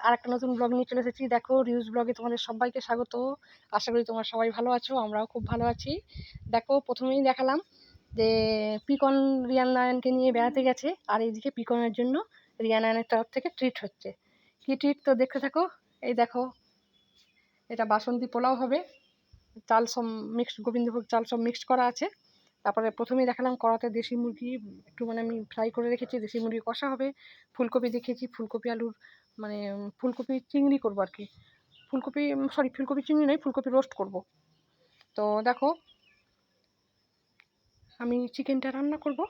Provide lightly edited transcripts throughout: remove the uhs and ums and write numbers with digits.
আর একটা নতুন ব্লগ নিয়ে চলে এসেছি। দেখো রিউজ ব্লগে তোমাদের সবাইকে স্বাগত। আশা করি তোমরা সবাই ভালো আছো, আমরাও খুব ভালো আছি। দেখো প্রথমেই দেখালাম যে পিকন রিয়ান নারায়ণকে নিয়ে বেড়াতে গেছে, আর এইদিকে পিকনের জন্য রিয়ান নারায়ণের তরফ থেকে ট্রিট হচ্ছে। কি ট্রিট তো দেখতে থাকো। এই দেখো, এটা বাসন্তী পোলাও হবে, চাল সব মিক্সড, গোবিন্দভোগ চাল সব মিক্সড করা আছে। তারপরে প্রথমেই দেখালাম কড়াতে দেশি মুরগি একটু আমি ফ্রাই করে রেখেছি, দেশি মুরগি কষা হবে। ফুলকপি দেখিয়েছি, ফুলকপি আলুর ফুলকপি চিংড়ি করবো আর কি। ফুলকপি চিংড়ি নয়, ফুলকপি রোস্ট করব। তো দেখো আমি চিকেনটা রান্না করব,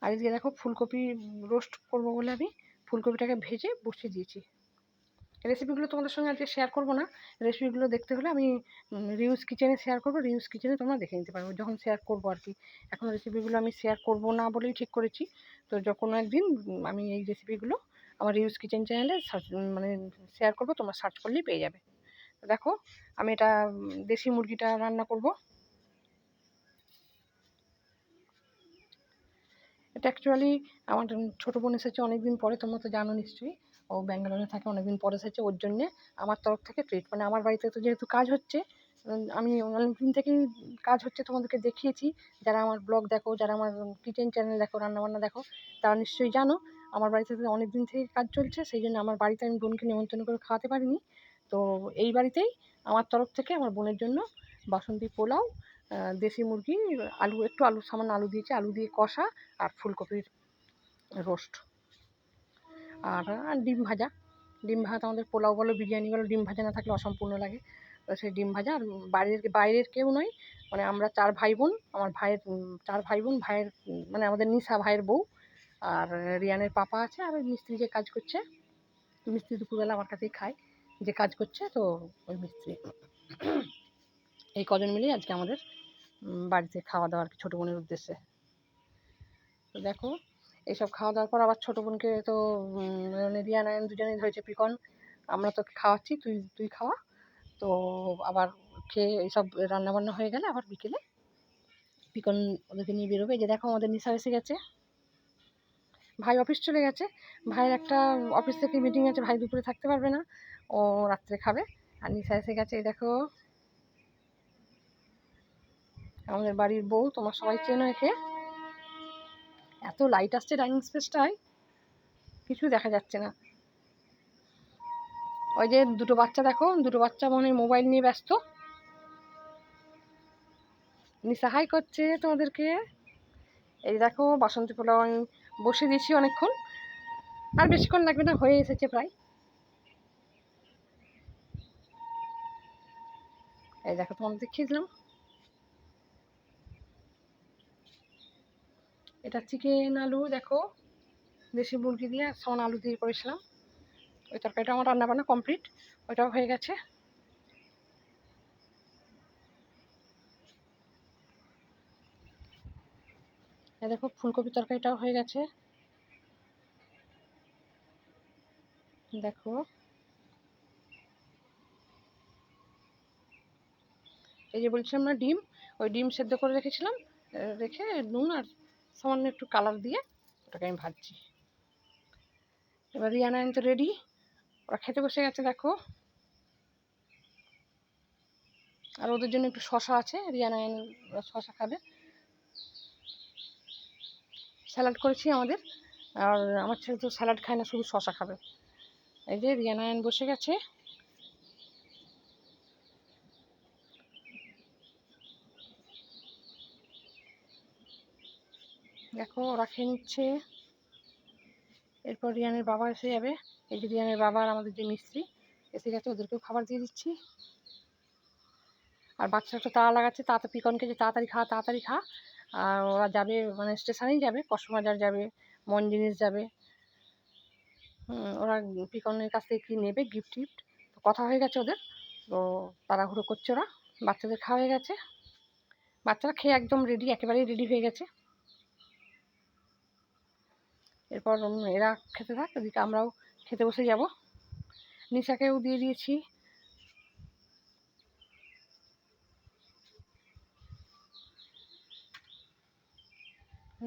আর এদিকে দেখো ফুলকপি রোস্ট করব বলে আমি ফুলকপিটাকে ভেজে বসিয়ে দিয়েছি। রেসিপিগুলো তোমাদের সঙ্গে আজকে শেয়ার করবো না। রেসিপিগুলো দেখতে হলে আমি রিউজ কিচেনে শেয়ার করবো, রিউজ কিচেনে তোমরা দেখে নিতে পারবে যখন শেয়ার করবো আর কি। এখন রেসিপিগুলো আমি শেয়ার করবো না বলেই ঠিক করেছি। তো যখন একদিন আমি এই রেসিপিগুলো আমার রিউজ কিচেন চ্যানেলে শেয়ার করবো, তোমরা সার্চ করলেই পেয়ে যাবে। দেখো আমি এটা দেশি মুরগিটা রান্না করব। এটা অ্যাকচুয়ালি আমার ছোটো বোন এসেছে অনেকদিন পরে, তোমরা তো জানো নিশ্চয়ই, ও ব্যাঙ্গালোরে থাকে, অনেকদিন পরে এসেছে। ওর জন্যে আমার তরফ থেকে ট্রিট, আমার বাড়িতে তো যেহেতু কাজ হচ্ছে, আমি অনেকদিন থেকেই কাজ হচ্ছে তোমাদেরকে দেখিয়েছি। যারা আমার ব্লগ দেখো, যারা আমার কিচেন চ্যানেল দেখো, রান্নাবান্না দেখো, তারা নিশ্চয়ই জানো আমার বাড়িতে তো অনেক দিন থেকে কাজ চলছে। সেই জন্য আমার বাড়িতে আমি বোনকে নিমন্ত্রণ করে খাওয়াতে পারিনি। তো এই বাড়িতেই আমার তরফ থেকে আমার বোনের জন্য বাসন্তী পোলাও, দেশি মুরগি, সামান্য আলু দিয়েছি, আলু দিয়ে কষা, আর ফুলকপির রোস্ট, আর ডিম ভাজা। ডিম ভাজা আমাদের পোলাও বলো বিরিয়ানি বলো, ডিম ভাজা না থাকলে অসম্পূর্ণ লাগে। তো সেই ডিম ভাজা। আর বাইরের কেউ নয়, আমরা 4 ভাই বোন, আমার ভাইয়ের 4 ভাই বোন, ভাইয়ের আমাদের নিশা ভাইয়ের বউ, আর রিয়ানের পাপা আছে, আর ওই মিস্ত্রি যে কাজ করছে, মিস্ত্রি দুপুরবেলা আমার কাছেই খায়, যে কাজ করছে, তো ওই মিস্ত্রি। এই কজন মিলেই আজকে আমাদের বাড়িতে খাওয়া দাওয়া আর কি, ছোটো বোনের উদ্দেশ্যে। তো দেখো এইসব খাওয়া দাওয়ার পর আবার ছোটো বোনকে তো রিয়া নারায়ণ দুজনেই ধরেছে পিকন, আমরা তোকে খাওয়াচ্ছি, তুই খাওয়া। তো আবার খেয়ে এইসব রান্নাবান্না হয়ে গেলে আবার বিকেলে পিকন ওদেরকে নিয়ে বেরোবে। যে দেখো আমাদের নিশা এসে গেছে, ভাই অফিস চলে গেছে, ভাইয়ের একটা অফিস থেকে মিটিং আছে, ভাই দুপুরে থাকতে পারবে না, ও রাত্রে খাবে। আর নিশা এসে গেছে। এই দেখো আমাদের বাড়ির বউ, তোমার সবাই চেনো একে। এত লাইট আসছে ডাইনিং স্পেসটায়, কিছু দেখা যাচ্ছে না। ওই যে দুটো বাচ্চা দেখো, দুটো বাচ্চা মনে হয় মোবাইল নিয়ে ব্যস্ত। নিশা হাই করছে তোমাদেরকে। এই দেখো বাসন্তী পোলাও আমি বসে দিয়েছি অনেকক্ষণ, আর বেশিক্ষণ লাগবে না, হয়ে এসেছে প্রায়। এই দেখো তোমাদের দেখিয়ে দিলাম। এটা চিকেন আলু, দেখো দেশি মুরগি দিয়ে সামান্য আলু দিয়ে করেছিলাম। ওই তরকারিটা আমার রান্না বান্না কমপ্লিট, ওইটাও হয়ে গেছে। এই দেখো ফুলকপি তরকারিটাও হয়ে গেছে। দেখো এই যে বলছিলাম না ডিম, ওই ডিম সেদ্ধ করে রেখেছিলাম, রেখে নুন আর সামান্য একটু কালার দিয়ে ওটাকে আমি ভাজছি। এবার রিয়ানা তো রেডি, ওরা খেতে বসে গেছে দেখো। আর ওদের জন্য একটু শশা আছে, রিয়ানা শশা খাবে। স্যালাড করেছি আমাদের, আর আমার ছেলে তো স্যালাড খায় না, শুধু শশা খাবে। এই যে রিয়ানা বসে গেছে। দেখো ওরা খেয়ে নিচ্ছে। এরপর রিয়ানের বাবা এসে যাবে। এই যে রিয়ানের বাবা আর আমাদের যে মিস্ত্রি এসে গেছে, ওদেরকেও খাবার দিয়ে দিচ্ছি। আর বাচ্চাটা তো তাড়া লাগাচ্ছে, পিকনকে যে তাড়াতাড়ি খা। আর ওরা যাবে স্টেশনেই যাবে, কক্সবাজার যাবে, মন জিনিস যাবে। ওরা পিকনের কাছ থেকে কী নেবে, গিফট টিফট কথা হয়ে গেছে ওদের। তো তাড়াহুড়ো করছে ওরা। বাচ্চাদের খাওয়া হয়ে গেছে, বাচ্চারা খেয়ে একদম রেডি, একেবারেই রেডি হয়ে গেছে। এরপর এরা খেতে থাক, এদিকে আমরাও খেতে বসে যাব। নিশাকেও দিয়ে দিয়েছি।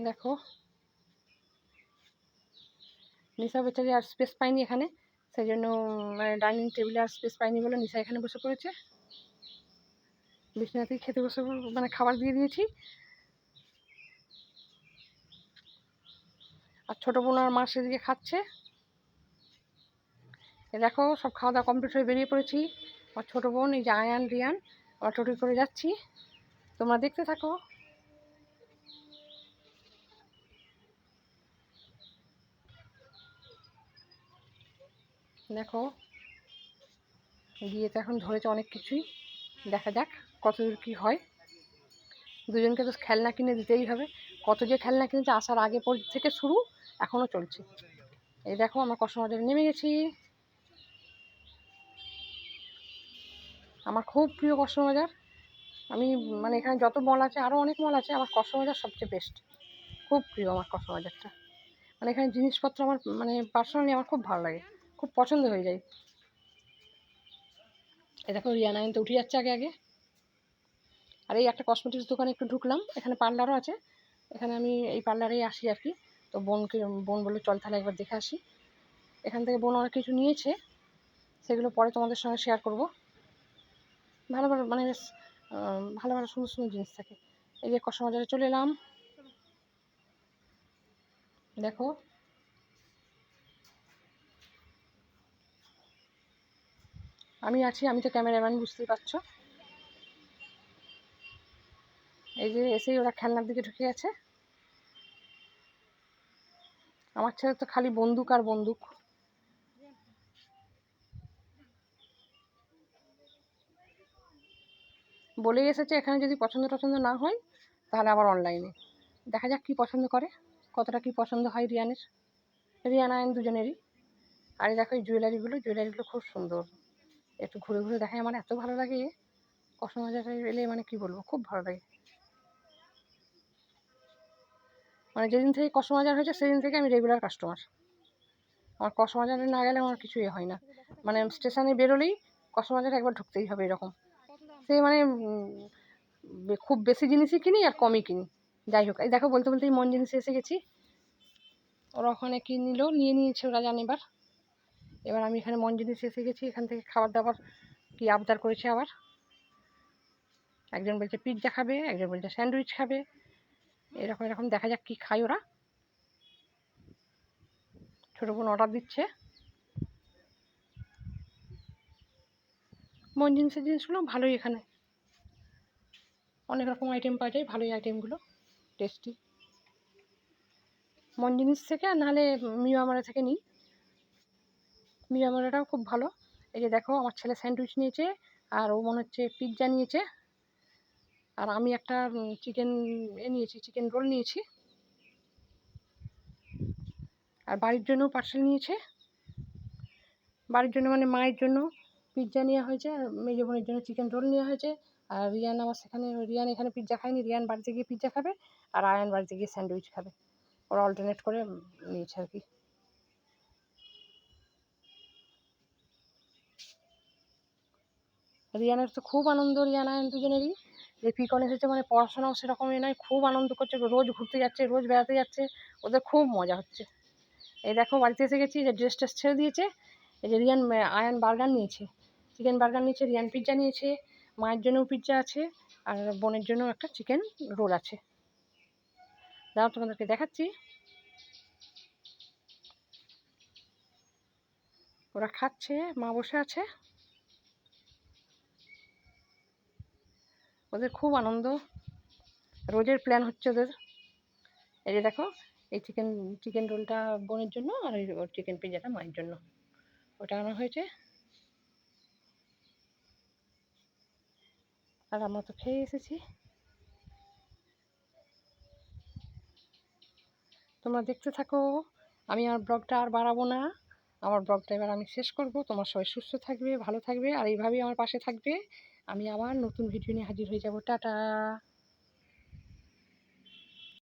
দেখো নিশা বেচারি আর স্পেস পায়নি এখানে, সেই জন্য মানে ডাইনিং টেবিলে আর স্পেস পায়নি বলে নিশা এখানে বসে পড়েছে। বিছানাতেই খেতে বসে মানে খাবার দিয়ে দিয়েছি। আর ছোটো বোন আর মা সেদিকে খাচ্ছে। দেখো সব খাওয়া দাওয়া কমপ্লিট হয়ে বেরিয়ে পড়েছি। আমার ছোটো বোন, এই যে আয়ান, রিয়ান, আমরা টোটো করে যাচ্ছি। তোমরা দেখতে থাকো। দেখো গিয়ে তো এখন ধরেছে অনেক কিছুই, দেখা যাক কতদূর কী হয়। দুজনকে তো খেলনা কিনে দিতেই হবে। কত যে খেলনা কিনেছে, আসার আগে থেকে শুরু, এখনও চলছে। এই দেখো আমরা কসমোবাজারে নেমে গেছি। আমার খুব প্রিয় কসমোবাজার। আমি মানে এখানে যত মল আছে, আরও অনেক মল আছে, আমার কসমোবাজার সবচেয়ে বেস্ট, খুব প্রিয় আমার কসমোবাজারটা। মানে এখানে জিনিসপত্র আমার মানে পার্সোনালি আমার খুব ভালো লাগে, খুব পছন্দ হয়ে যায়। এই দেখো রিয়া নাইন তো উঠে যাচ্ছে আগে আগে। আর এই একটা কসমেটিক্স দোকানে একটু ঢুকলাম, এখানে পার্লারও আছে। এখানে আমি এই পার্লারেই আসি আর কি। তো বোন বললো চল তাহলে একবার দেখে আসি। এখান থেকে বোন অনেক কিছু নিয়েছে, সেগুলো পরে তোমাদের সঙ্গে শেয়ার করব। ভালো ভালো মানে ভালো ভালো সুন্দর সুন্দর জিনিস থাকে। এই যে কসমোবাজারে চলে এলাম। দেখো আমি আছি, আমি তো ক্যামেরাম্যান, বুঝতেই পারছো। এই যে এসেই ওরা খেলনার দিকে ঢুকে গেছে। আমার ছেলে তো খালি বন্দুক আর বন্দুক। বলেই এসেছে এখানে যদি পছন্দ না হয় তাহলে আবার অনলাইনে। দেখা যাক কী পছন্দ করে, কতটা কী পছন্দ হয় রিয়ান আয়ন দুজনেরই। আর এই দেখো এই জুয়েলারিগুলো খুব সুন্দর। একটু ঘুরে ঘুরে দেখায়, আমার এত ভালো লাগে কসমোবাজারে এলে, মানে কি বলবো, খুব ভালো লাগে। মানে যেদিন থেকে কসমোবাজার হয়েছে সেদিন থেকে আমি রেগুলার কাস্টমার। আমার কসমোবাজারে না গেলে আমার কিছু হয় না। মানে স্টেশনে বেরোলেই কসমোবাজারে একবার ঢুকতেই হবে এরকম। সে মানে খুব বেশি জিনিসই কিনি আর কমই কিনি, যাই হোক। এই দেখো বলতে বলতেই মন জিনিসে এসে গেছি। ওরা ওখানে কি নিয়ে নিয়েছে ওরা জানে। এবার আমি এখানে মন জিনিসে এসে গেছি। এখান থেকে খাবার দাবার কি আবদার করেছে আবার। একজন বলছে পিৎজা খাবে, একজন বলছে স্যান্ডউইচ খাবে, এরকম দেখা যাক কি খায় ওরা। ছোটো বোন অর্ডার দিচ্ছে। মন জিনিসগুলো ভালোই, এখানে অনেক রকম আইটেম পাওয়া যায়, ভালোই আইটেমগুলো, টেস্টি। মন জিনিস থেকে আর নাহলে মিয়ামারা থেকে নিই। মিয়ামারাটাও খুব ভালো। এই যে দেখো আমার ছেলে স্যান্ডউইচ নিয়েছে, আর ও মনে হচ্ছে পিৎজা নিয়েছে, আর আমি একটা চিকেন রোল নিয়েছি। আর বাড়ির জন্যও পার্সেল নিয়েছে। বাড়ির জন্য মানে মায়ের জন্য পিৎজা নেওয়া হয়েছে, আর মেজো বোনের জন্য চিকেন রোল নেওয়া হয়েছে। আর রিয়ান এখানে পিৎজা খায়নি, রিয়ান বাড়িতে গিয়ে পিৎজা খাবে, আর আয়ান বাড়িতে গিয়ে স্যান্ডউইচ খাবে। ওরা অল্টারনেট করে নিয়েছে আর কি। রিয়ানের তো খুব আনন্দ, রিয়ান আয়ান দুজনেরই, যে পিকন এসেছে, মানে পড়াশোনাও সেরকম নয়, খুব আনন্দ করছে, রোজ ঘুরতে যাচ্ছে, রোজ বেড়াতে যাচ্ছে, ওদের খুব মজা হচ্ছে। এই দেখো বাড়িতে এসে গেছি, যে ড্রেস ট্রেস ছেড়ে দিয়েছে। এই যে আয়ান বার্গার নিয়েছে, চিকেন বার্গার নিয়েছে, রিয়ান পিৎজা নিয়েছে, মায়ের জন্যও পিৎজা আছে, আর বোনের জন্য একটা চিকেন রোল আছে। দাঁড়াও তোমাদেরকে দেখাচ্ছি। ওরা খাচ্ছে, মা বসে আছে, ওদের খুব আনন্দ, রোজের প্ল্যান হচ্ছে ওদের। এই যে দেখো এই চিকেন রোলটা বোনের জন্য, আর ওর চিকেন পিৎজাটা মায়ের জন্য, ওটা আনা হয়েছে। আর আমরা তো খেয়ে এসেছি। তোমরা দেখতে থাকো। আমি আমার ব্লগটা আর বাড়াবো না, আমার ব্লগটা এবার আমি শেষ করব। তোমরা সবাই সুস্থ থাকবে, ভালো থাকবে, আর এইভাবেই আমার পাশে থাকবে। আমি আবার নতুন ভিডিও নিয়ে হাজির হয়ে যাব। টাটা।